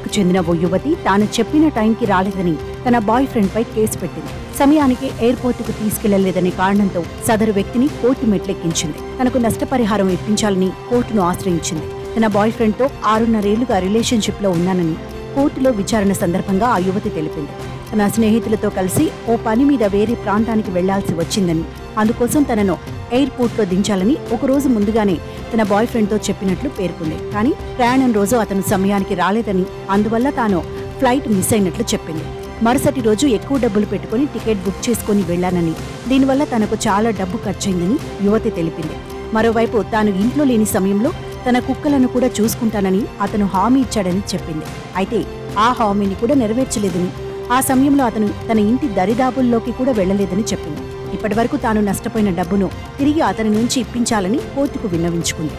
జిల్లాకు చెందిన ఓ యువతి తాను చెప్పిన టైంకి రాలేదని తన బాయ్ ఫ్రెండ్ పై కేసు పెట్టింది. సమయానికి ఎయిర్పోర్టుకు తీసుకెళ్లలేదనే కారణంతో సదరు వ్యక్తిని కోర్టు మెట్లెక్కించింది. తనకు నష్టపరిహారం ఇప్పించాలని కోర్టును ఆశ్రయించింది. తన బాయ్ ఫ్రెండ్ తో 6.5 ఏళ్లుగా రిలేషన్షిప్ లో ఉన్నానని కోర్టులో విచారణ సందర్భంగా ఆ యువతి తెలిపింది. తన స్నేహితులతో కలిసి ఓ పని మీద వేరే ప్రాంతానికి వెళ్లాల్సి వచ్చిందని, అందుకోసం తనను ఎయిర్పోర్ట్లో దించాలని ఒకరోజు ముందుగానే తన బాయ్ ఫ్రెండ్తో చెప్పినట్లు పేర్కొంది. కానీ ప్రయాణం రోజు అతను సమయానికి రాలేదని, అందువల్ల తాను ఫ్లైట్ మిస్ అయినట్లు చెప్పింది. మరుసటి రోజు ఎక్కువ డబ్బులు పెట్టుకుని టికెట్ బుక్ చేసుకుని వెళ్లానని, దీనివల్ల తనకు చాలా డబ్బు ఖర్చయిందని యువతి తెలిపింది. మరోవైపు తాను ఇంట్లో లేని సమయంలో తన కుక్కలను కూడా చూసుకుంటానని అతను హామీ ఇచ్చాడని చెప్పింది. అయితే ఆ హామీని కూడా నెరవేర్చలేదని, ఆ సమయంలో అతను తన ఇంటి దరిదాపుల్లోకి కూడా వెళ్లలేదని చెప్పింది. ఇప్పటివరకు తాను నష్టపోయిన డబ్బును తిరిగి అతని నుంచి ఇప్పించాలని కోర్టుకు విన్నవించుకుంది.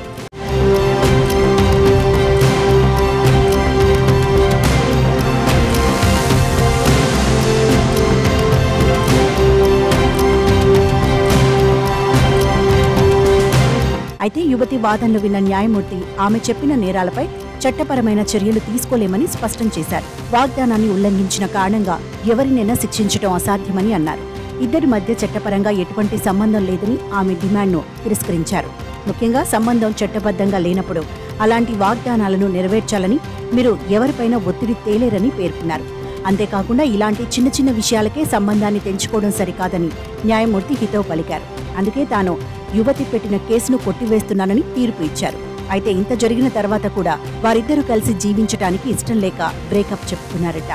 అయితే యువతి వాదనలు విన్న న్యాయమూర్తి ఆమె చెప్పిన నేరాలపై చట్టపరమైన చర్యలు తీసుకోలేమని స్పష్టం చేశారు. వాగ్దానాన్ని ఉల్లంఘించిన కారణంగా ఎవరినైనా శిక్షించడం అసాధ్యమని అన్నారు. ఇద్దరి మధ్య చట్టపరంగా ఎటువంటి సంబంధం లేదని ఆమె డిమాండ్ను తిరస్కరించారు. ముఖ్యంగా సంబంధం చట్టబద్ధంగా లేనప్పుడు అలాంటి వాగ్దానాలను నెరవేర్చాలని మీరు ఎవరిపైనా ఒత్తిడి తేలేరని పేర్కొన్నారు. అంతేకాకుండా ఇలాంటి చిన్న చిన్న విషయాలకే సంబంధాన్ని తెంచుకోవడం సరికాదని న్యాయమూర్తి హితవు పలికారు. అందుకే తాను యువతి పెట్టిన కేసును కొట్టివేస్తున్నానని తీర్పు ఇచ్చారు. అయితే ఇంత జరిగిన తర్వాత కూడా వారిద్దరూ కలిసి జీవించడానికి ఇష్టం లేక బ్రేకప్ చెప్పుకున్నారట.